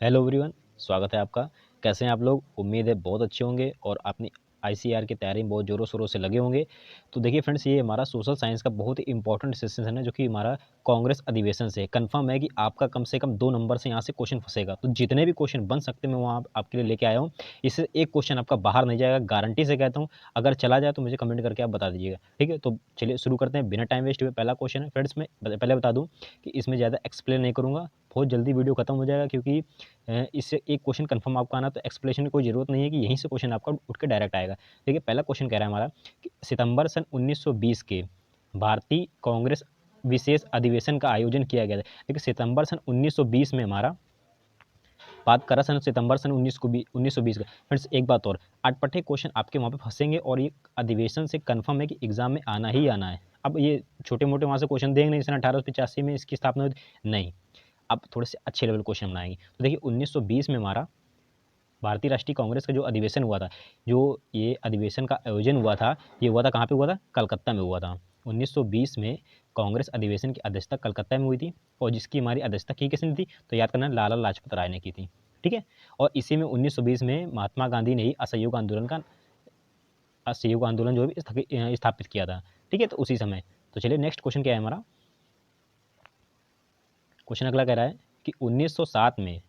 Hello everyone, स्वागत है आपका। कैसे हैं आप लोग? उम्मीद है बहुत अच्छे होंगे और अपनी आईसीआर की तैयारी में बहुत ज़ोरों शोरों से लगे होंगे। तो देखिए फ्रेंड्स, ये हमारा सोशल साइंस का बहुत ही इंपॉर्टेंट सेशन है जो कि हमारा कांग्रेस अधिवेशन से कंफर्म है कि आपका कम से कम 2 नंबर से यहाँ से क्वेश्चन फंसेगा। तो जितने भी क्वेश्चन बन सकते हैं मैं वहाँ आपके लिए लेके आया हूँ। इससे एक क्वेश्चन आपका बाहर नहीं जाएगा, गारंटी से कहता हूँ। अगर चला जाए तो मुझे कमेंट करके आप बता दीजिएगा, ठीक है? तो चलिए शुरू करते हैं बिना टाइम वेस्ट हुए। पहला क्वेश्चन है फ्रेंड्स, मैं पहले बता दूँ कि इसमें ज़्यादा एक्सप्लेन नहीं करूँगा, बहुत जल्दी वीडियो खत्म हो जाएगा क्योंकि इससे एक क्वेश्चन कंफर्म आपका आना, तो एक्सप्लेनेशन की कोई ज़रूरत नहीं है कि यहीं से क्वेश्चन आपका उठ के डायरेक्ट आएगा। देखिए पहला क्वेश्चन कह रहा है हमारा कि सितंबर सन 1920 के भारतीय कांग्रेस विशेष अधिवेशन का आयोजन किया गया था। देखिए सितंबर सन 1920 में हमारा बात करा सन सितंबर सन 1920 का। फ्रेंड्स एक बात और, अटपटे क्वेश्चन आपके वहाँ पे फंसेंगे और ये अधिवेशन से कंफर्म है कि एग्जाम में आना ही आना है। अब ये छोटे मोटे वहाँ से क्वेश्चन देंगे नहीं, सन 1885 में इसकी स्थापना हुई थी, नहीं। अब थोड़े से अच्छे लेवल क्वेश्चन बनाएंगे। तो देखिए 1920 में हमारा भारतीय राष्ट्रीय कांग्रेस का जो अधिवेशन हुआ था, जो ये अधिवेशन का आयोजन हुआ था, ये हुआ था कहाँ पे हुआ था? कलकत्ता में हुआ था। 1920 में कांग्रेस अधिवेशन की अध्यक्षता कलकत्ता में हुई थी और जिसकी हमारी अध्यक्षता की किसने थी? तो याद करना, लाला लाजपत राय ने की थी, ठीक है? और इसी में 1920 में महात्मा गांधी ने ही असहयोग आंदोलन जो है स्थापित किया था, ठीक है? तो उसी समय। तो चलिए नेक्स्ट क्वेश्चन क्या है हमारा? क्वेश्चन अगला कह रहा है कि 1907 में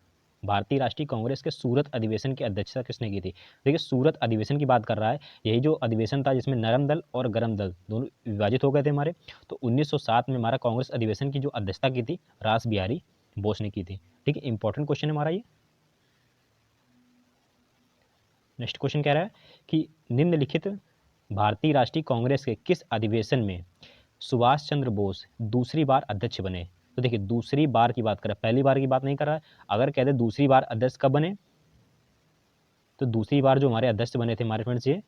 भारतीय राष्ट्रीय कांग्रेस के सूरत अधिवेशन की अध्यक्षता किसने की थी? देखिए सूरत अधिवेशन की बात कर रहा है, यही जो अधिवेशन था जिसमें नरम दल और गरम दल दोनों विभाजित हो गए थे हमारे। तो 1907 में हमारा कांग्रेस अधिवेशन की जो अध्यक्षता की थी रास बिहारी बोस ने की थी, ठीक है? इंपॉर्टेंट क्वेश्चन है हमारा ये। नेक्स्ट क्वेश्चन कह रहा है कि निम्नलिखित भारतीय राष्ट्रीय कांग्रेस के किस अधिवेशन में सुभाष चंद्र बोस दूसरी बार अध्यक्ष बने? तो देखिए दूसरी बार की बात कर रहा है, पहली बार की बात नहीं कर रहा है। अगर कहते दूसरी बार अध्यक्ष कब बने, तो दूसरी बार जो हमारे अध्यक्ष बने थे हमारे फ्रेंड्स, ये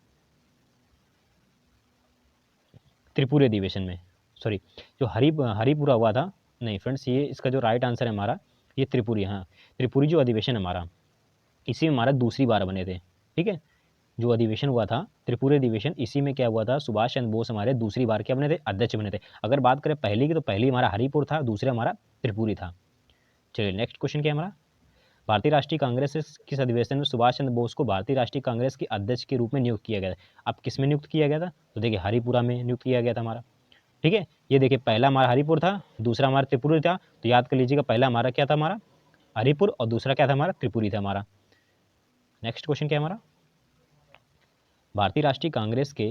त्रिपुरी अधिवेशन में, सॉरी, जो हरिपुरा हुआ था, नहीं फ्रेंड्स, ये इसका जो राइट आंसर है हमारा, ये त्रिपुरी, हाँ त्रिपुरी जो अधिवेशन है हमारा, इसी में हमारा दूसरी बार बने थे, ठीक है? जो अधिवेशन हुआ था त्रिपुरी अधिवेशन, इसी में क्या हुआ था? सुभाष चंद्र बोस हमारे दूसरी बार क्या बने थे? अध्यक्ष बने थे। अगर बात करें पहली की, तो पहली हमारा हरिपुर था, दूसरा हमारा त्रिपुरी था। चलिए नेक्स्ट क्वेश्चन क्या है हमारा? भारतीय राष्ट्रीय कांग्रेस से किस अधिवेशन में सुभाष चंद्र बोस को भारतीय राष्ट्रीय कांग्रेस के अध्यक्ष के रूप में नियुक्त किया गया था? अब किस में नियुक्त किया गया था? तो देखिए हरिपुरा में नियुक्त किया गया था हमारा, ठीक है? ये देखिए पहला हमारा हरिपुर था, दूसरा हमारा त्रिपुरी था। तो याद कर लीजिएगा, पहला हमारा क्या था? हमारा हरिपुर, और दूसरा क्या था? हमारा त्रिपुरी था हमारा। नेक्स्ट क्वेश्चन क्या है हमारा? भारतीय राष्ट्रीय कांग्रेस के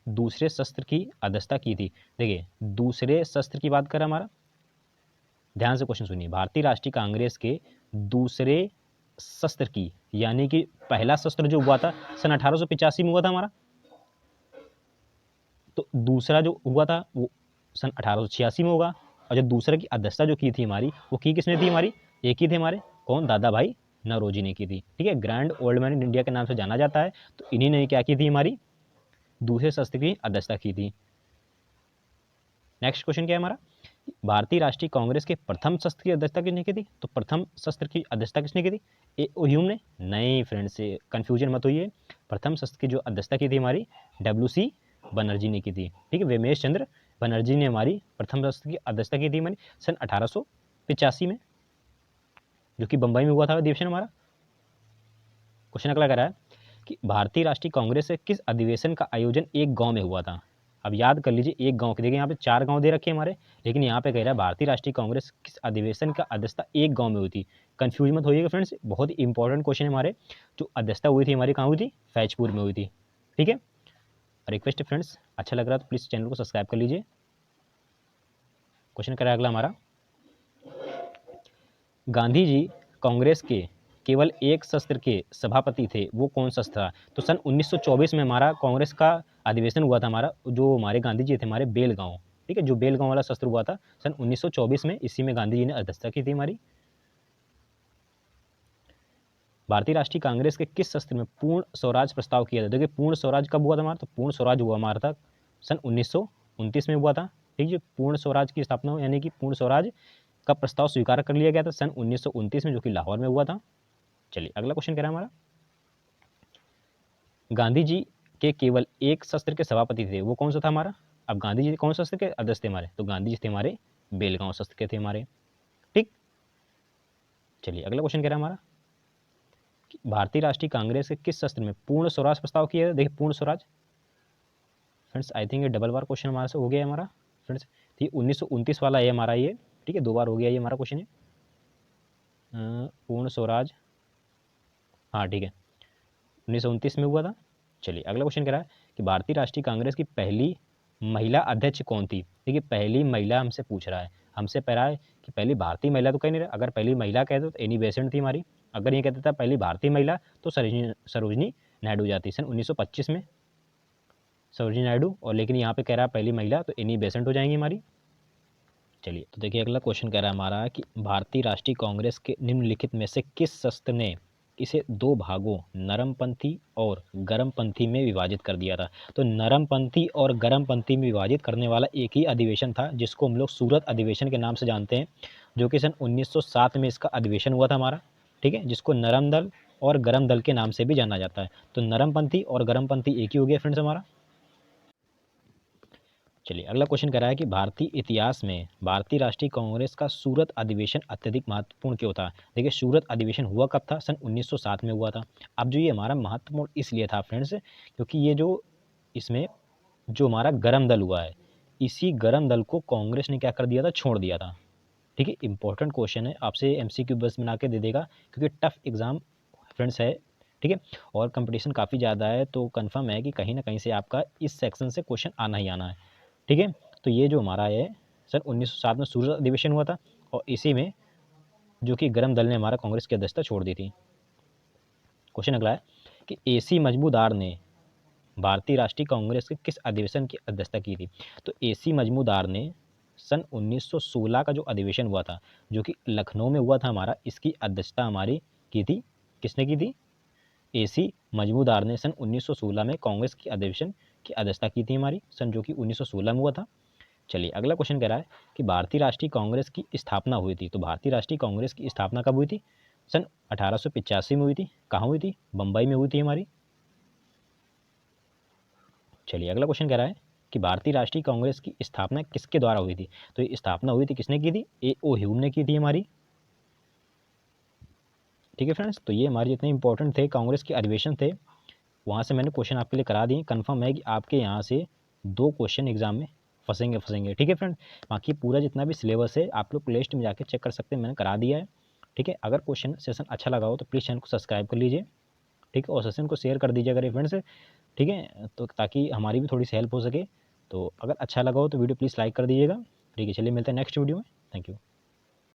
दूसरे शस्त्र की अध्यक्षता की थी। देखिए दूसरे शस्त्र की बात करें हमारा, ध्यान से क्वेश्चन सुनिए। भारतीय राष्ट्रीय कांग्रेस के दूसरे शस्त्र की, यानी कि पहला शस्त्र जो हुआ था सन 1885 में हुआ था हमारा, तो दूसरा जो हुआ था वो सन 1886 में होगा। और जो दूसरे की अध्यक्षता जो की थी हमारी, वो की किसने थी हमारी? एक ही थे हमारे, कौन? दादा भाई नौरोजी ने की थी, ठीक है? Grand old man in India के नाम से जाना जाता है। तो इन्हीं ने क्या की थी? हमारी दूसरे शस्त्र की अध्यक्षता की थी। नेक्स्ट क्वेश्चन क्या है हमारा? भारतीय राष्ट्रीय कांग्रेस के प्रथम शस्त्र की अध्यक्षता किसने की थी? तो प्रथम शस्त्र की अध्यक्षता किसने की थी? ह्यूम ने? नहीं फ्रेंड्स, कंफ्यूजन मत होइए। प्रथम शस्त्र की जो अध्यक्षता की थी हमारी, डब्ल्यू.सी. बनर्जी ने की थी, ठीक है? वेमेश चंद्र बनर्जी ने हमारी प्रथम शस्त्र की अध्यक्षता की थी हमारी सन 1885 में, जो कि बंबई में हुआ था अधिवेशन हमारा। क्वेश्चन अगला कह रहा है कि भारतीय राष्ट्रीय कांग्रेस से किस अधिवेशन का आयोजन एक गांव में हुआ था? अब याद कर लीजिए, एक गांव के, देखिए यहाँ पे 4 गांव दे रखे हैं हमारे, लेकिन यहाँ पे कह रहा है भारतीय राष्ट्रीय कांग्रेस किस अधिवेशन का अध्यक्षता एक गांव में हुई थी। कंफ्यूज मत होइएगा फ्रेंड्स, बहुत ही इंपॉर्टेंट क्वेश्चन है हमारे। जो अध्यक्षता हुई थी हमारी कहाँ हुई थी? फैजपुर में हुई थी, ठीक है? रिक्वेस्ट है फ्रेंड्स, अच्छा लग रहा है तो प्लीज़ चैनल को सब्सक्राइब कर लीजिए। क्वेश्चन करें अगला हमारा, गांधी जी कांग्रेस के केवल एक शस्त्र के सभापति थे, वो कौन शस्त्र था? तो सन 1924 में हमारा कांग्रेस का अधिवेशन हुआ था हमारा, जो हमारे गांधी जी थे हमारे बेलगांव, ठीक है? जो बेलगांव वाला शस्त्र हुआ था सन 1924 में, इसी में गांधी जी ने अध्यक्षता की थी हमारी। भारतीय राष्ट्रीय कांग्रेस के किस शस्त्र में पूर्ण स्वराज प्रस्ताव किया था? देखिए पूर्ण स्वराज कब हुआ था हमारा? तो पूर्ण स्वराज हुआ हमारा था सन 1929 में हुआ था, ठीक है? पूर्ण स्वराज की स्थापना, यानी कि पूर्ण स्वराज का प्रस्ताव स्वीकार कर लिया गया था सन 1929 में, जो कि लाहौर में हुआ था। चलिए अगला क्वेश्चन कह रहा है हमारा, गांधी जी के केवल एक शस्त्र के सभापति थे, वो कौन सा था हमारा? अब गांधी जी कौन शस्त्र के अध्यक्ष थे हमारे? तो गांधी जी थे हमारे बेलगांव शस्त्र के थे हमारे, ठीक? चलिए अगला क्वेश्चन कह रहा है हमारा, कि भारतीय राष्ट्रीय कांग्रेस के किस सत्र में पूर्ण स्वराज प्रस्ताव किया? देखिए पूर्ण स्वराज फ्रेंड्स, आई थिंक ये डबल बार क्वेश्चन हमारे से हो गया है हमारा फ्रेंड्स। ठीक, 1929 वाला है हमारा ये। ठीक है, 2 बार हो गया ये हमारा क्वेश्चन है। पूर्ण स्वराज, हाँ ठीक है, 1929 में हुआ था। चलिए अगला क्वेश्चन कह रहा है कि भारतीय राष्ट्रीय कांग्रेस की पहली महिला अध्यक्ष कौन थी? देखिए पहली महिला हमसे पूछ रहा है, हमसे कह रहा है कि पहली भारतीय महिला तो कह नहीं रहा। अगर पहली महिला कहते तो एनी बेसेंट थी हमारी। अगर ये कहता था पहली भारतीय महिला तो सरोजनी नायडू जाती सन 1925 में, सरोजनी नायडू। और लेकिन यहाँ पे कह रहा है पहली महिला तो एनी बेसेंट हो जाएंगी हमारी। चलिए तो देखिए अगला क्वेश्चन कह रहा है हमारा कि भारतीय राष्ट्रीय कांग्रेस के निम्नलिखित में से किस शस्त्र ने इसे 2 भागों नरमपंथी और गरमपंथी में विभाजित कर दिया था? तो नरमपंथी और गरमपंथी में विभाजित करने वाला एक ही अधिवेशन था जिसको हम लोग सूरत अधिवेशन के नाम से जानते हैं, जो कि सन 1907 में इसका अधिवेशन हुआ था हमारा। ठीक है, जिसको नरम दल और गरम दल के नाम से भी जाना जाता है। तो नरमपंथी और गरमपंथी एक ही हो गया फ्रेंड्स हमारा। चलिए अगला क्वेश्चन कह रहा है कि भारतीय इतिहास में भारतीय राष्ट्रीय कांग्रेस का सूरत अधिवेशन अत्यधिक महत्वपूर्ण क्यों था? देखिए सूरत अधिवेशन हुआ कब था? सन 1907 में हुआ था। अब जो ये हमारा महत्वपूर्ण इसलिए था फ्रेंड्स क्योंकि ये जो इसमें जो हमारा गरम दल हुआ है, इसी गरम दल को कांग्रेस ने क्या कर दिया था? छोड़ दिया था। ठीक है, इंपॉर्टेंट क्वेश्चन है, आपसे एमसीक्यू बस बना के दे देगा क्योंकि टफ एग्जाम फ्रेंड्स है। ठीक है, और कंपटीशन काफ़ी ज़्यादा है, तो कंफर्म है कि कहीं ना कहीं से आपका इस सेक्शन से क्वेश्चन आना ही आना है। ठीक है, तो ये जो हमारा है सन 1907 में सूरत अधिवेशन हुआ था और इसी में जो कि गरम दल ने हमारा कांग्रेस की अध्यक्षता छोड़ दी थी। क्वेश्चन अगला है कि एसी मजमूदार ने भारतीय राष्ट्रीय कांग्रेस के किस अधिवेशन की अध्यक्षता की थी? तो एसी मजमूदार ने सन 1916 का जो अधिवेशन हुआ था जो कि लखनऊ में हुआ था हमारा, इसकी अध्यक्षता हमारी की थी। किसने की थी? एसी मजमूदार ने सन 1916 में कांग्रेस की अधिवेशन की अध्यक्षता की थी हमारी, सन जो कि 1916 में हुआ था। चलिए अगला क्वेश्चन कह रहा है कि भारतीय राष्ट्रीय कांग्रेस की स्थापना हुई थी। तो भारतीय राष्ट्रीय कांग्रेस की स्थापना कब हुई थी? सन 1885 में हुई थी। कहाँ हुई थी? बम्बई में हुई थी हमारी। चलिए अगला क्वेश्चन कह रहा है कि भारतीय राष्ट्रीय कांग्रेस की स्थापना किसके द्वारा हुई थी? तो ये स्थापना हुई थी, किसने की थी? A.O. ह्यूम ने की थी हमारी। ठीक है फ्रेंड्स, तो ये हमारे जितने इंपॉर्टेंट थे कांग्रेस के अधिवेशन थे, वहाँ से मैंने क्वेश्चन आपके लिए करा दिए। कंफर्म है कि आपके यहाँ से 2 क्वेश्चन एग्जाम में फंसेंगे। ठीक है फ्रेंड, बाकी पूरा जितना भी सिलेबस है आप लोग प्लेलिस्ट में जाके चेक कर सकते हैं, मैंने करा दिया है। ठीक है, अगर क्वेश्चन सेशन अच्छा लगा हो तो प्लीज़ चैनल को सब्सक्राइब कर लीजिए। ठीक है, और सेशन को शेयर कर दीजिए अगर फ्रेंड्स। ठीक है, तो ताकि हमारी भी थोड़ी सी हेल्प हो सके। तो अगर अच्छा लगा हो तो वीडियो प्लीज़ लाइक कर दीजिएगा। ठीक है, चलिए मिलते हैं नेक्स्ट वीडियो में। Thank you.